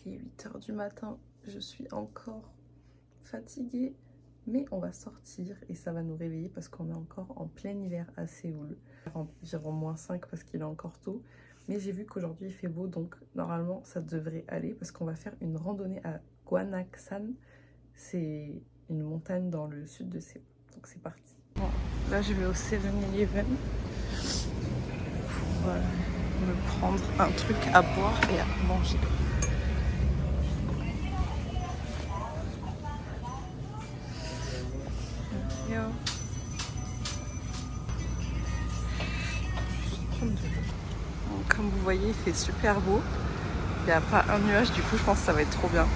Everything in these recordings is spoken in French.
Il est 8 h du matin, je suis encore fatiguée, mais on va sortir et ça va nous réveiller parce qu'on est encore en plein hiver à Séoul. J'irai en -5 parce qu'il est encore tôt, mais j'ai vu qu'aujourd'hui il fait beau, donc normalement ça devrait aller parce qu'on va faire une randonnée à Gwanaksan. C'est une montagne dans le sud de Séoul, donc c'est parti. Bon, là je vais au 7-Eleven pour me prendre un truc à boire et à manger. Yo. Donc, comme vous voyez, il fait super beau. Il n'y a pas un nuage, du coup je pense que ça va être trop bien.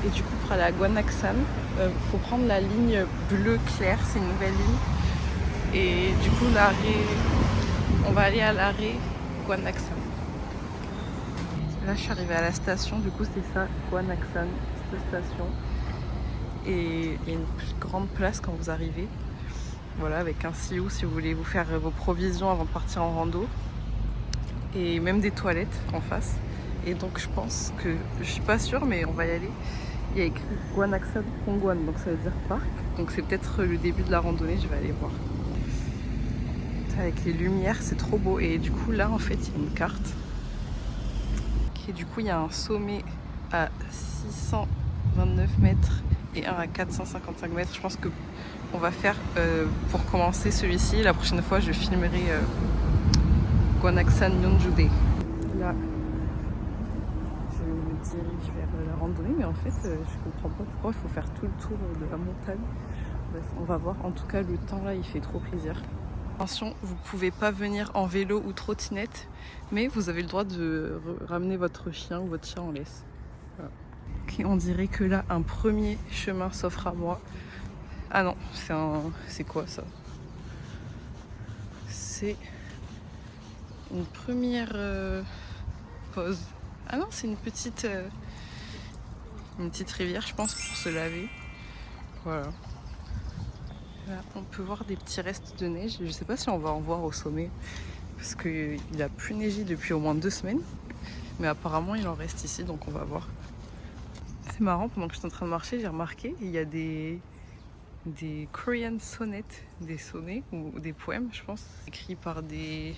Et du coup pour aller à Gwanaksan, il faut prendre la ligne bleue claire, c'est une nouvelle ligne. Et du coup l'arrêt, on va aller à l'arrêt Gwanaksan. Là je suis arrivée à la station, du coup c'est ça, Gwanaksan, cette station. Et il y a une grande place quand vous arrivez. Voilà, avec un siou si vous voulez vous faire vos provisions avant de partir en rando. Et même des toilettes en face. Et donc je pense que, je suis pas sûre mais on va y aller. Il y a écrit Gwanaksan Pongwan, donc ça veut dire parc. Donc c'est peut-être le début de la randonnée, je vais aller voir. Avec les lumières, c'est trop beau. Et du coup là en fait il y a une carte. Et du coup il y a un sommet à 629 mètres et un à 455 mètres. Je pense que on va faire pour commencer celui-ci. La prochaine fois je filmerai Gwanaksan Yeonjudae. Là je me dirige vers la randonnée, mais en fait je comprends pas pourquoi il faut faire tout le tour de la montagne. Bref, on va voir. En tout cas le temps là il fait trop plaisir. Attention, vous pouvez pas venir en vélo ou trottinette, mais vous avez le droit de ramener votre chien ou votre chat en laisse. Voilà. Ok, on dirait que là un premier chemin s'offre à moi. Ah non, c'est quoi ça? C'est une première pause. Ah non, c'est une petite rivière, je pense, pour se laver. Voilà. Là, on peut voir des petits restes de neige. Je sais pas si on va en voir au sommet, parce qu'il a plus neigé depuis au moins 2 semaines. Mais apparemment, il en reste ici, donc on va voir. C'est marrant, pendant que je suis en train de marcher, j'ai remarqué, il y a des Korean sonnets, des sonnets ou des poèmes, je pense, écrits par des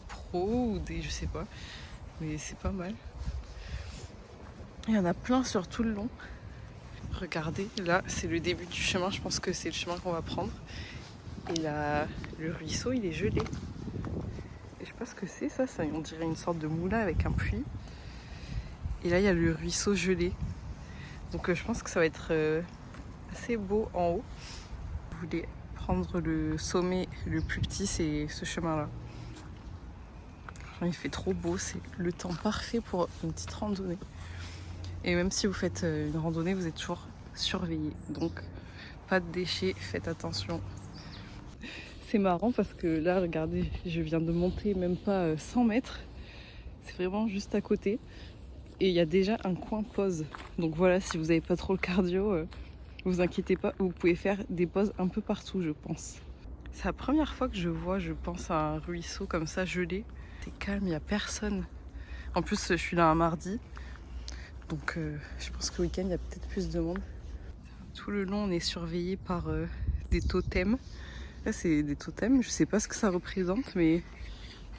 pros ou des, je sais pas, mais c'est pas mal. Il y en a plein sur tout le long. Regardez, là c'est le début du chemin, je pense que c'est le chemin qu'on va prendre. Et là, le ruisseau il est gelé. Et je sais pas ce que c'est ça, on dirait une sorte de moulin avec un puits. Et là il y a le ruisseau gelé. Donc je pense que ça va être assez beau en haut. Vous voulez prendre le sommet le plus petit, c'est ce chemin-là. Il fait trop beau, c'est le temps parfait pour une petite randonnée. Et même si vous faites une randonnée, vous êtes toujours surveillé. Donc pas de déchets, faites attention. C'est marrant parce que là, regardez, je viens de monter même pas 100 mètres. C'est vraiment juste à côté. Et il y a déjà un coin pause. Donc voilà, si vous n'avez pas trop le cardio, vous inquiétez pas, vous pouvez faire des pauses un peu partout, je pense. C'est la première fois que je vois, je pense, à un ruisseau comme ça gelé. C'est calme, il n'y a personne. En plus, je suis là un mardi. Donc je pense qu'au week-end, il y a peut-être plus de monde. Tout le long, on est surveillé par des totems. Là, c'est des totems, je sais pas ce que ça représente, mais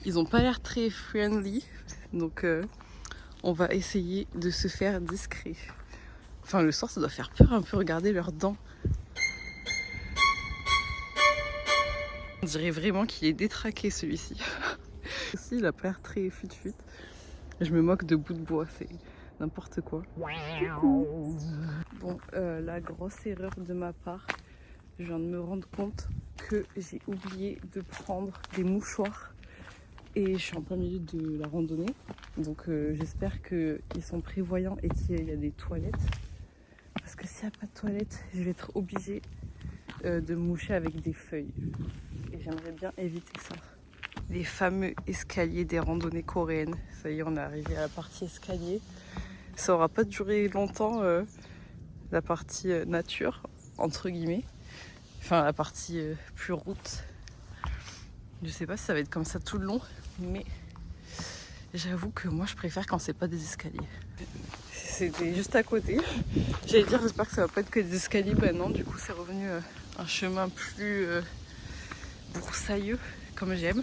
ils ont pas l'air très friendly. Donc on va essayer de se faire discret. Enfin, le soir, ça doit faire peur un peu, regarder leurs dents. On dirait vraiment qu'il est détraqué celui-ci. Aussi, il a pas l'air très fut-fut. Je me moque de bout de bois, c'est n'importe quoi. Coucou. Bon, la grosse erreur de ma part, je viens de me rendre compte que j'ai oublié de prendre des mouchoirs. Et je suis en plein milieu de la randonnée. Donc j'espère qu'ils sont prévoyants et qu'il y a des toilettes. Parce que s'il n'y a pas de toilettes, je vais être obligée de me moucher avec des feuilles. Et j'aimerais bien éviter ça. Les fameux escaliers des randonnées coréennes. Ça y est, on est arrivé à la partie escalier. Ça aura pas duré longtemps, la partie nature, entre guillemets. Enfin, la partie plus route. Je sais pas si ça va être comme ça tout le long, mais j'avoue que moi je préfère quand c'est pas des escaliers. c'était juste à côté. J'allais dire, j'espère que ça va pas être que des escaliers. Bah non, du coup, c'est revenu un chemin plus broussailleux, comme j'aime.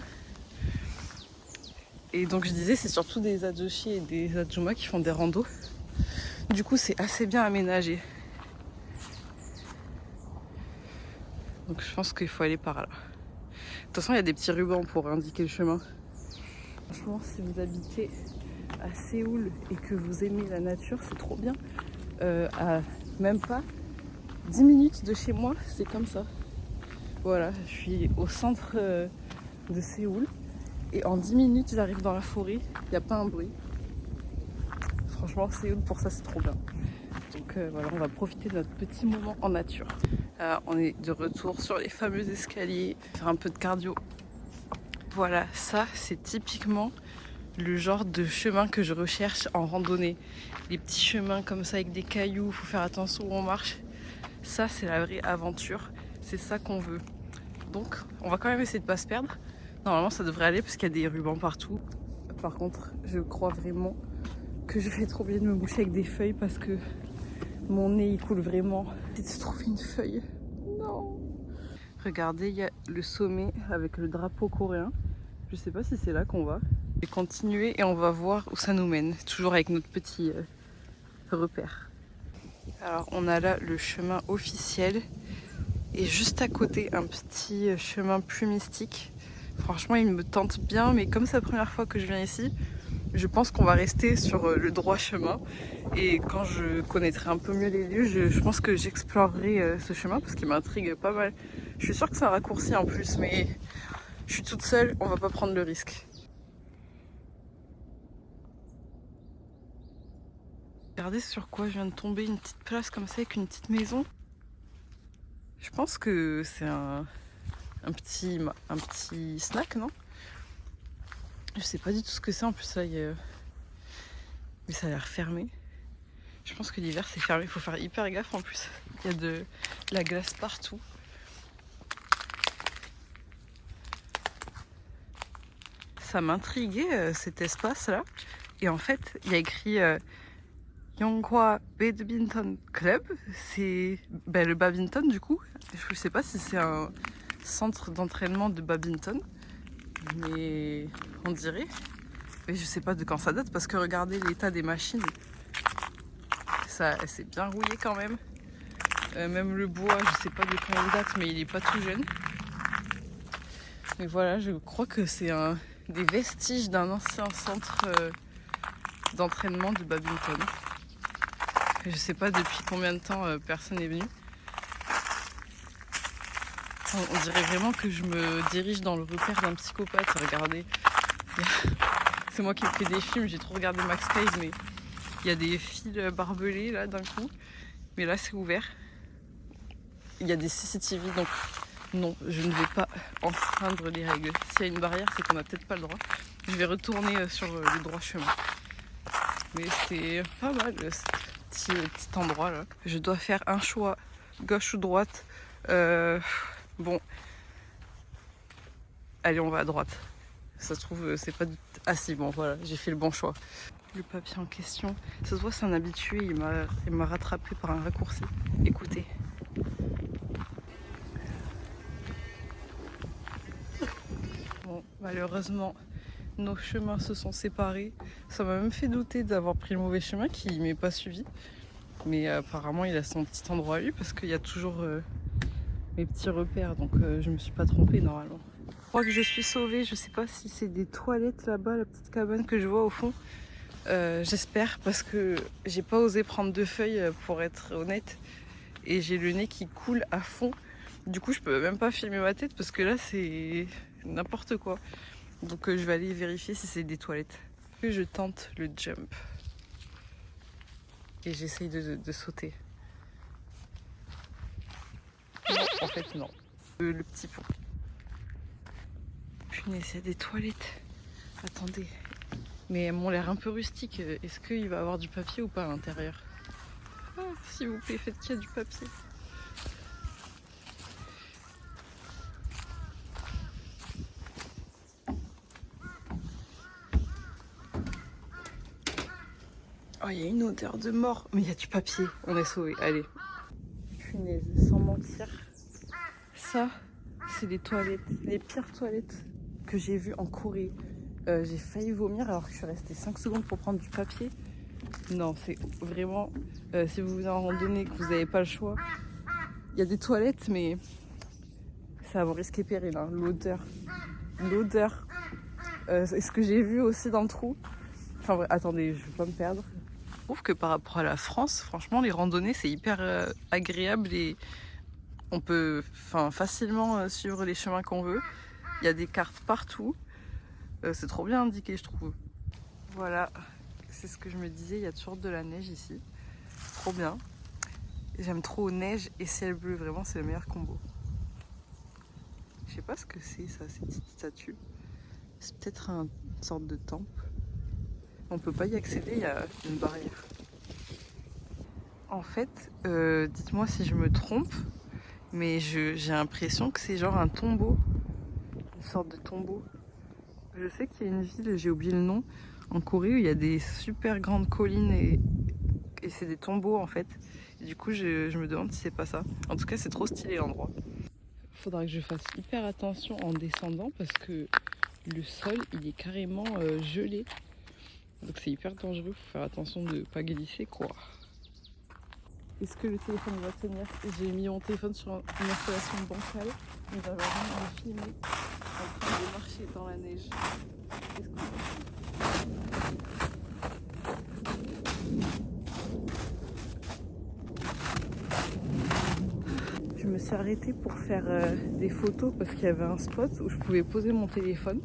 Et donc, je disais, c'est surtout des adoshi et des adjuma qui font des randos. Du coup, c'est assez bien aménagé. Donc, je pense qu'il faut aller par là. De toute façon, il y a des petits rubans pour indiquer le chemin. Franchement, si vous habitez à Séoul et que vous aimez la nature, c'est trop bien. À même pas 10 minutes de chez moi, c'est comme ça. Voilà, je suis au centre de Séoul et en 10 minutes, j'arrive dans la forêt, il n'y a pas un bruit. Franchement, Séoul, pour ça, c'est trop bien. Donc voilà, on va profiter de notre petit moment en nature. On est de retour sur les fameux escaliers, faire un peu de cardio. Voilà, ça, c'est typiquement le genre de chemin que je recherche en randonnée. Les petits chemins comme ça avec des cailloux, faut faire attention où on marche. Ça, c'est la vraie aventure. C'est ça qu'on veut. Donc, on va quand même essayer de pas se perdre. Normalement, ça devrait aller parce qu'il y a des rubans partout. Par contre, je crois vraiment que je vais être obligée de me boucher avec des feuilles parce que mon nez, il coule vraiment. J'ai de trouver une feuille. Non. Regardez, il y a le sommet avec le drapeau coréen. Je sais pas si c'est là qu'on va. Je vais continuer et on va voir où ça nous mène. Toujours avec notre petit repère. Alors, on a là le chemin officiel. Et juste à côté, un petit chemin plus mystique. Franchement, il me tente bien, mais comme c'est la première fois que je viens ici, je pense qu'on va rester sur le droit chemin. Et quand je connaîtrai un peu mieux les lieux, je pense que j'explorerai ce chemin parce qu'il m'intrigue pas mal. Je suis sûre que c'est un raccourci en plus, mais je suis toute seule, on va pas prendre le risque. Regardez sur quoi je viens de tomber, une petite place comme ça avec une petite maison. Je pense que c'est un petit snack, non? Je sais pas du tout ce que c'est en plus là, mais ça a l'air fermé. Je pense que l'hiver c'est fermé, il faut faire hyper gaffe en plus. Il y a de la glace partout. Ça m'intriguait cet espace là. Et en fait, il y a écrit Yonghwa Badminton Club. C'est le badminton du coup. Je sais pas si c'est un centre d'entraînement de badminton, mais on dirait. Mais je sais pas de quand ça date parce que regardez l'état des machines. Ça, c'est bien rouillé quand même. Même le bois, je sais pas de quand il date, mais il est pas tout jeune. Mais voilà, je crois que c'est des vestiges d'un ancien centre d'entraînement de badminton. Je sais pas depuis combien de temps personne n'est venu. On dirait vraiment que je me dirige dans le repère d'un psychopathe. Regardez, c'est moi qui ai fait des films, j'ai trop regardé Max Cave, mais il y a des fils barbelés là d'un coup. Mais là c'est ouvert. Il y a des CCTV, donc non, je ne vais pas enfreindre les règles. S'il y a une barrière, c'est qu'on n'a peut-être pas le droit. Je vais retourner sur le droit chemin. Mais c'était pas mal ce petit endroit là. Je dois faire un choix, gauche ou droite. Bon, allez, on va à droite. Ça se trouve, c'est pas... Ah si, bon, voilà, j'ai fait le bon choix. Le papier en question, ça se voit, c'est un habitué, il m'a rattrapé par un raccourci. Écoutez. Bon, malheureusement, nos chemins se sont séparés. Ça m'a même fait douter d'avoir pris le mauvais chemin qui m'est pas suivi. Mais apparemment, il a son petit endroit à lui parce qu'il y a toujours mes petits repères. Donc je me suis pas trompée normalement. Je crois que je suis sauvée. Je sais pas si c'est des toilettes là-bas, la petite cabane que je vois au fond. J'espère parce que j'ai pas osé prendre 2 feuilles pour être honnête. Et j'ai le nez qui coule à fond. Du coup, je peux même pas filmer ma tête parce que là, c'est n'importe quoi. Donc je vais aller vérifier si c'est des toilettes. Je tente le jump. Et j'essaye de sauter. Non, en fait, non. Le petit pont. Punaise, il y a des toilettes. Attendez. Mais elles m'ont l'air un peu rustiques. Est-ce qu'il va y avoir du papier ou pas à l'intérieur? Ah, s'il vous plaît, faites qu'il y a du papier. Oh, il y a une odeur de mort. Mais il y a du papier. On est sauvés. Allez. Punaise, sans mentir. Ça, c'est les toilettes. Les pires toilettes que j'ai vues en Corée. J'ai failli vomir alors que je suis restée 5 secondes pour prendre du papier. Non, c'est vraiment... si vous venez en randonnée et que vous n'avez pas le choix, il y a des toilettes, mais ça va vous risquer péril. Hein. L'odeur. L'odeur. C'est ce que j'ai vu aussi dans le trou. Enfin, ouais, attendez, je ne vais pas me perdre. Je trouve que par rapport à la France, franchement, les randonnées, c'est hyper agréable et on peut facilement suivre les chemins qu'on veut. Il y a des cartes partout. C'est trop bien indiqué, je trouve. Voilà, c'est ce que je me disais, il y a toujours de la neige ici. Trop bien. J'aime trop neige et ciel bleu, vraiment, c'est le meilleur combo. Je sais pas ce que c'est, ça, ces petites statues. C'est peut-être une sorte de temple. On peut pas y accéder, il y a une barrière. En fait, dites-moi si je me trompe, mais j'ai l'impression que c'est genre un tombeau. Une sorte de tombeau. Je sais qu'il y a une ville, j'ai oublié le nom, en Corée où il y a des super grandes collines et c'est des tombeaux en fait. Et du coup, je me demande si c'est pas ça. En tout cas, c'est trop stylé l'endroit. Faudra que je fasse hyper attention en descendant parce que le sol, il est carrément gelé. Donc c'est hyper dangereux, faut faire attention de ne pas glisser quoi. Est-ce que le téléphone va tenir? J'ai mis mon téléphone sur une installation bancale, mais j'avais vraiment filmé en train de marcher dans la neige. Qu'est-ce qu'on fait? Je me suis arrêtée pour faire des photos parce qu'il y avait un spot où je pouvais poser mon téléphone.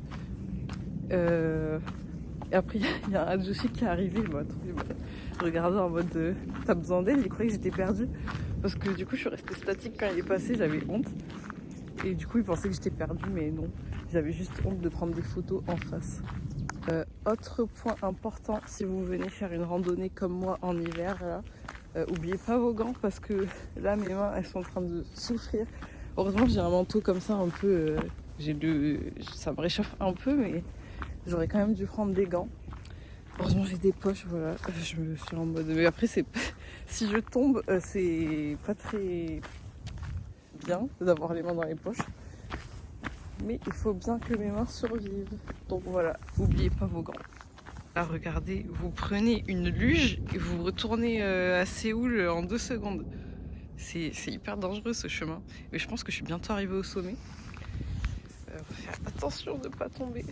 Et après, il y a un adjouchi qui est arrivé, il m'a trouvé. Je regardais en mode t'as besoin d'aide, il croyait que j'étais perdue. Parce que du coup, je suis restée statique quand il est passé, j'avais honte. Et du coup, il pensait que j'étais perdue, mais non. J'avais juste honte de prendre des photos en face. Autre point important, si vous venez faire une randonnée comme moi en hiver, là, oubliez pas vos gants parce que là, mes mains, elles sont en train de souffrir. Heureusement, j'ai un manteau comme ça, un peu. Ça me réchauffe un peu, mais j'aurais quand même dû prendre des gants. Heureusement j'ai des poches, voilà. Je me suis en mode... Mais après, si je tombe, c'est pas très bien d'avoir les mains dans les poches. Mais il faut bien que mes mains survivent. Donc voilà, n'oubliez pas vos gants. Là, regardez, vous prenez une luge et vous retournez à Séoul en 2 secondes. C'est hyper dangereux ce chemin. Mais je pense que je suis bientôt arrivée au sommet. Faut faire attention de ne pas tomber.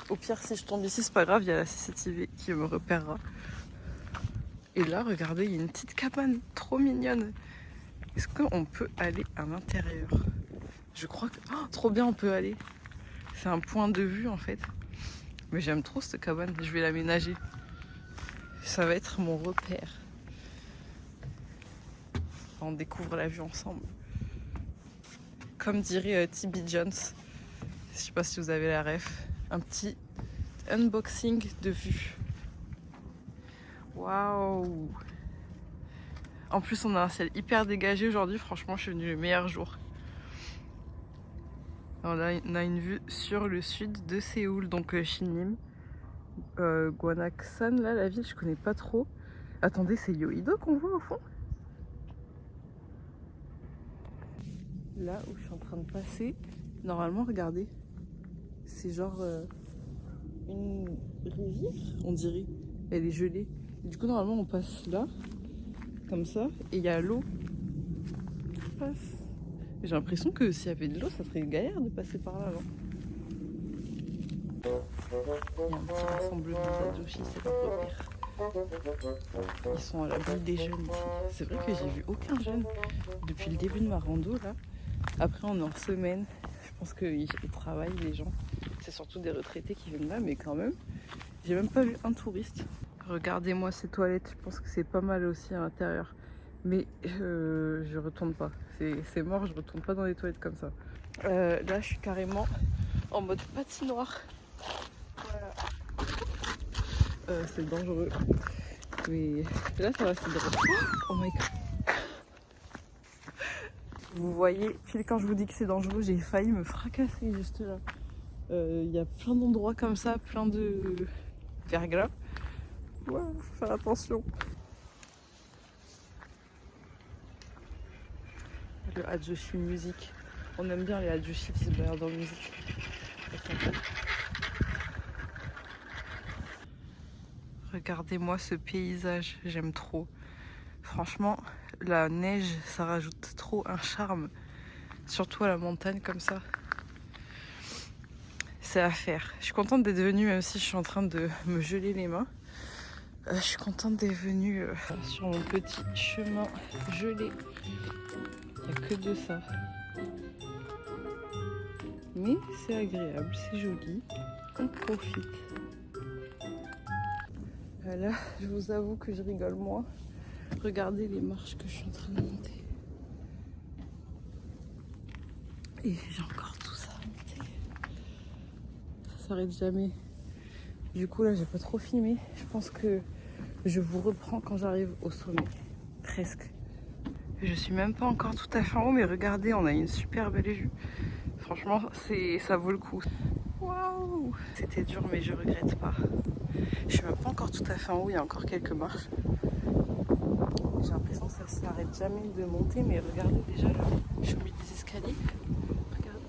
Au pire, si je tombe ici, c'est pas grave, il y a la CCTV qui me repérera. Et là, regardez, il y a une petite cabane trop mignonne. Est-ce qu'on peut aller à l'intérieur? Je crois que... Oh, trop bien, on peut aller. C'est un point de vue, en fait. Mais j'aime trop cette cabane, je vais l'aménager. Ça va être mon repère. On découvre la vue ensemble. Comme dirait T.B. Jones. Je sais pas si vous avez la ref. Un petit unboxing de vue. Waouh! En plus, on a un ciel hyper dégagé aujourd'hui. Franchement, je suis venue le meilleur jour. Alors là, on a une vue sur le sud de Séoul, donc Shinnim. Gwanaksan, là, la ville, je connais pas trop. Attendez, c'est Yoido qu'on voit au fond? Là où je suis en train de passer, normalement, regardez. C'est genre une rivière, on dirait. Elle est gelée. Et du coup, normalement, on passe là, comme ça, et il y a l'eau qui passe. J'ai l'impression que s'il y avait de l'eau, ça serait galère de passer par là, non? Il y a un petit rassemblement d'adjoshi, c'est leur repère. Ils sont à l'abri des jeunes ici. C'est vrai que j'ai vu aucun jeune depuis le début de ma rando, là. Après, on est en semaine. Je pense qu'ils travaillent, les gens. C'est surtout des retraités qui viennent là, mais quand même, j'ai même pas vu un touriste. Regardez-moi ces toilettes, je pense que c'est pas mal aussi à l'intérieur. Mais je retourne pas. C'est mort, je retourne pas dans les toilettes comme ça. Là, je suis carrément en mode patinoire. Voilà. C'est dangereux. Mais là, ça va, c'est drôle. Oh my god. Vous voyez, pile quand je vous dis que c'est dangereux, j'ai failli me fracasser juste là. Il y a plein d'endroits comme ça, plein de verglas. Ouais, faut faire attention. Le Hajoshi Music. On aime bien les Hajoshi qui se baladent dans la musique. Regardez-moi ce paysage, j'aime trop. Franchement, la neige, ça rajoute trop un charme. Surtout à la montagne comme ça. C'est à faire. Je suis contente d'être venue, même si je suis en train de me geler les mains. Je suis contente d'être venue sur mon petit chemin gelé. Il n'y a que de ça. Mais c'est agréable, c'est joli. On profite. Là, je vous avoue que je rigole moins. Regardez les marches que je suis en train de monter. Et j'ai encore tout ça à monter. Ça s'arrête jamais. Du coup, là, j'ai pas trop filmé. Je pense que je vous reprends quand j'arrive au sommet. Presque. Je suis même pas encore tout à fait en haut, mais regardez, on a une super belle vue. Franchement, ça vaut le coup. Waouh! C'était dur, mais je regrette pas. Je suis même pas encore tout à fait en haut, il y a encore quelques marches. J'ai l'impression que ça s'arrête jamais de monter, mais regardez déjà là, je suis au milieu des escaliers. Regardez,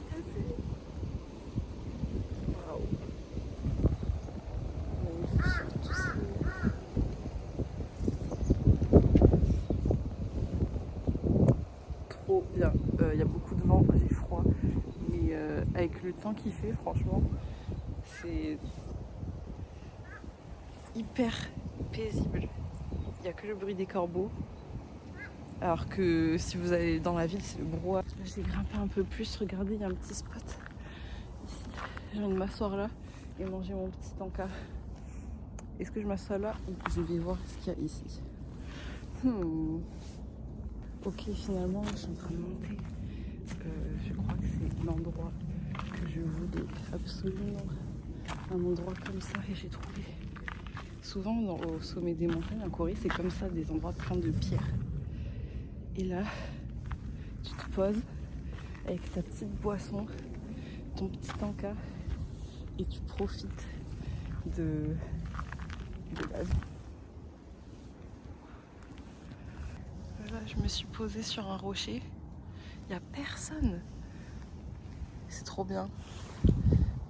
waouh! Tout ça. Trop bien. Il y a beaucoup de vent, j'ai froid, mais avec le temps qu'il fait, franchement, c'est hyper paisible. Il n'y a que le bruit des corbeaux. Alors que si vous allez dans la ville, c'est le brouhaha. J'ai grimpé un peu plus. Regardez, il y a un petit spot ici. Je viens de m'asseoir là et manger mon petit tanka. Est-ce que je m'assois là ou je vais voir ce qu'il y a ici? Ok, finalement, je suis en train de monter. Je crois que c'est l'endroit que je voulais absolument. Un endroit comme ça et j'ai trouvé. Souvent, au sommet des montagnes en Corée, c'est comme ça, des endroits pleins de pierres. Et là, tu te poses avec ta petite boisson, ton petit tanka, et tu profites de la vie. Voilà, je me suis posée sur un rocher. Il n'y a personne. C'est trop bien.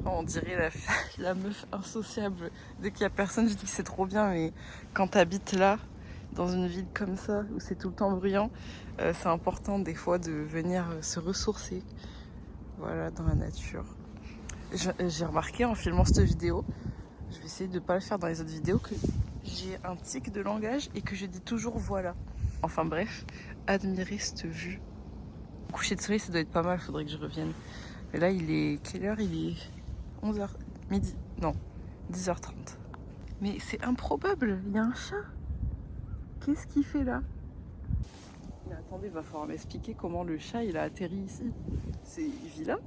On dirait la meuf insociable. Dès qu'il n'y a personne, je dis que c'est trop bien, mais quand tu habites là, dans une ville comme ça, où c'est tout le temps bruyant, c'est important des fois de venir se ressourcer, voilà, dans la nature. J'ai remarqué en filmant cette vidéo, je vais essayer de ne pas le faire dans les autres vidéos, que j'ai un tic de langage et que je dis toujours voilà. Enfin bref, admirez cette vue. Le coucher de soleil, ça doit être pas mal, faudrait que je revienne. Mais là, il est... Quelle heure? Il est 11h... Midi... Non, 10h30. Mais c'est improbable, il y a un chat. Qu'est-ce qu'il fait là? Mais attendez, il va falloir m'expliquer comment le chat il a atterri ici. Il vit là?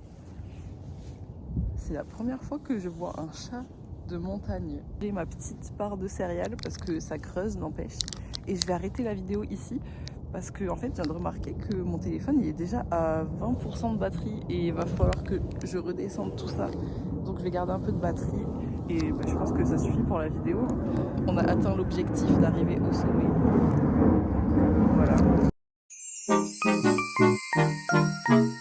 C'est la première fois que je vois un chat de montagne. J'ai ma petite part de céréales parce que ça creuse, n'empêche. Et je vais arrêter la vidéo ici parce que en fait, je viens de remarquer que mon téléphone il est déjà à 20% de batterie et il va falloir que je redescende tout ça. Donc je vais garder un peu de batterie et je pense que ça suffit pour la vidéo. On a atteint l'objectif d'arriver au sommet. Voilà.